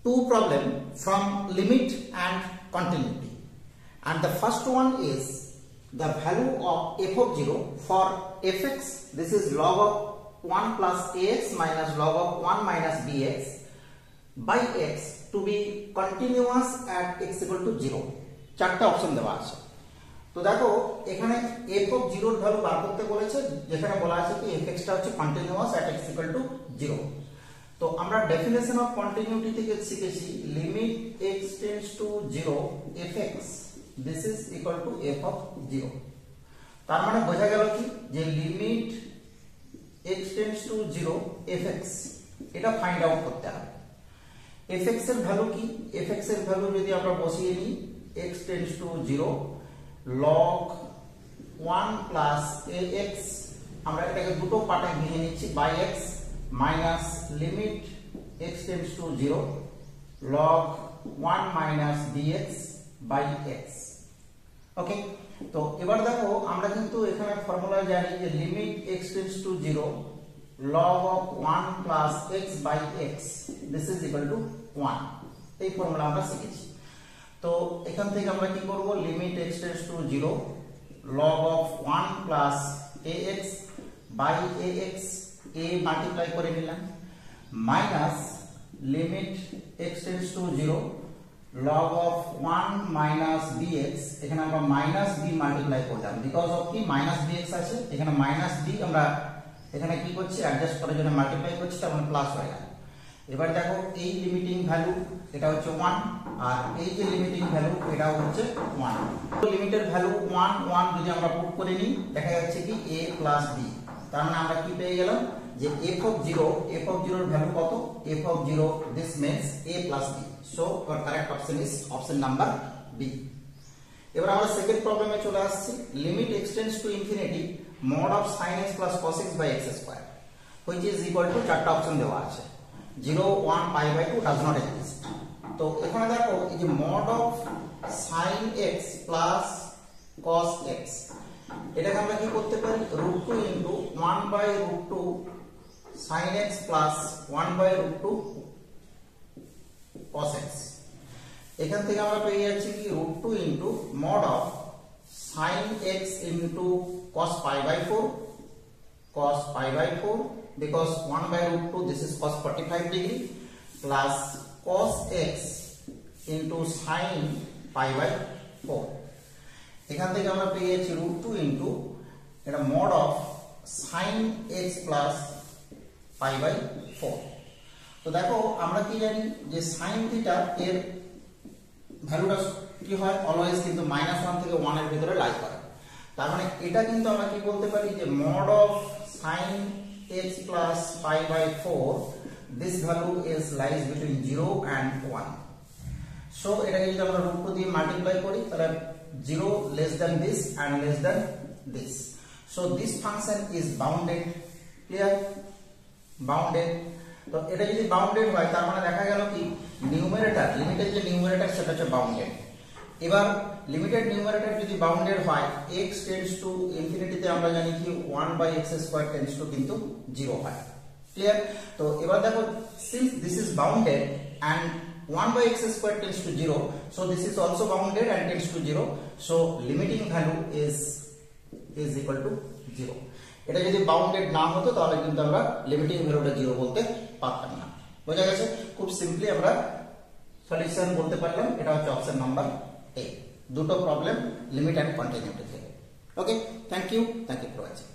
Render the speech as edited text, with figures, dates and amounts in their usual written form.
two problems from limit and continuity, and the first one is the value of f of 0 for fx. This is log of 1 plus ax minus log of 1 minus bx by x to be continuous at x equal to 0. চারটা option দেওয়া আছে। তো দেখো এখানে f of 0 এর value বার করতে বলেছে, যেখানে বলা আছে কি fx টা হচ্ছে continuous at x equal to 0। তো আমরা ডেফিনেশন অফ কন্টিনিউটি থেকে শিখেছি limit x tends to 0 fx this is equal to f of 0। তার মানে বোঝা গেল কি যে limit x tends to 0 fx এটা ফাইন্ড আউট করতে হবে। fx এর ভ্যালু কি? fx এর ভ্যালু যদি আমরা বসিয়ে নিই x tends to 0 log 1 plus ax, আমরা এটাকে দুটো পার্টে ভেঙে নিচ্ছি by x minus limit x tends to 0 log 1 minus dx by x। ওকে, তো এবার দেখো আমরা কিন্তু এখানে ফর্মুলা জানি যে limit x tends to 0 log of 1 plus x by x this is equal to 1। এই ফর্মুলা আমরা শিখেছি। তো এখান থেকে আমরা কি করব, limit x tends to 0 log of 1 plus ax by ax a multiply করে নিলাম minus limit x tends to 0 log of 1 minus bx, এখানে আমরা মাইনাস b মাল্টিপ্লাই করলাম বিকজ অফ কি মাইনাস bx আছে, এখানে মাইনাস b আমরা এখানে কি করছি অ্যাডজাস্ট করার জন্য মাল্টিপ্লাই করছি, তার মানে প্লাস হয়ে গেল। এবার দেখো এই লিমিটিং ভ্যালু এটা হচ্ছে 1 আর এই যে লিমিটিং ভ্যালু এটাও হচ্ছে 1। তো লিমিটের ভ্যালু 1 1 যদি আমরা পুট করে নিই দেখা যাচ্ছে কি a plus b, তার মানে আমরা কি পেয়ে গেলাম যে f of 0 এর ভ্যালু কত, f of 0 this means a plus b, so our correct option is option number b। এবার আমরা সেকেন্ড প্রবলেমে চলে আসছি, limit x tends to infinity mod of sin x plus cos x by x square which is equal to চারটা option দেওয়া আছে 0 1 pi by 2 does not exist। তো এখানে দেখো এই যে mod of sin x plus cos x এটাকে আমরা কি করতে পারি √2 into 1 by √2 sin x plus 1 by √2 cos x। এখান থেকে আমরা পেয়ে যাচ্ছি কি √2 into mod of sin x into cos pi by 4 because 1 by √2 this is cos 45 degree plus cos x into sin pi by 4। এখান থেকে আমরা পেয়ে যাচ্ছি √2 into এটা mod of sin x plus pi by 4। তো দেখো আমরা কি জানি যে sin থিটা এর ভ্যালুটা কি হয় অলওয়েজ কিন্তু -1 থেকে 1 এর ভিতরে লাই করে, তার মানে এটা কিন্তু আমরা কি বলতে পারি যে mod of sin x plus pi by 4 this value is lies between 0 and 1। so এটাকে যদি আমরা √2 দিয়ে মাল্টিপ্লাই করি তাহলে 0 less than this and less than this, so this function is bounded, clear, bounded। তো এটা যদি বাউন্ডেড হয় তার মানে দেখা গেল কি নিউমারেটর লিমিটের যে নিউমারেটর সেটা হচ্ছে বাউন্ডেড। এবার লিমিটেড নিউমারেটর যদি বাউন্ডেড হয় x টেন্ডস টু ইনফিনিটিতে আমরা জানি কি 1 by x square tends to কিন্তু 0 হয়, ক্লিয়ার। তো এবার দেখো since this is bounded and 1 by x square tends to 0 so this is also bounded and tends to 0 so limiting value is equal to 0। এটা যদি বাউন্ডেড না হতো তাহলে কিন্তু আমরা লিমিটিং ভ্যালুটা 0 বলতে পারতাম না। বোঝা গেছে? খুব সিম্পলি আমরা সলিউশন বলতে পারলাম। এটা হচ্ছে অপশন নাম্বার A, দুটো প্রবলেম লিমিট এন্ড কন্টিনিউটি থেকে। ওকে, থ্যাংক ইউ ফর ওয়াচিং।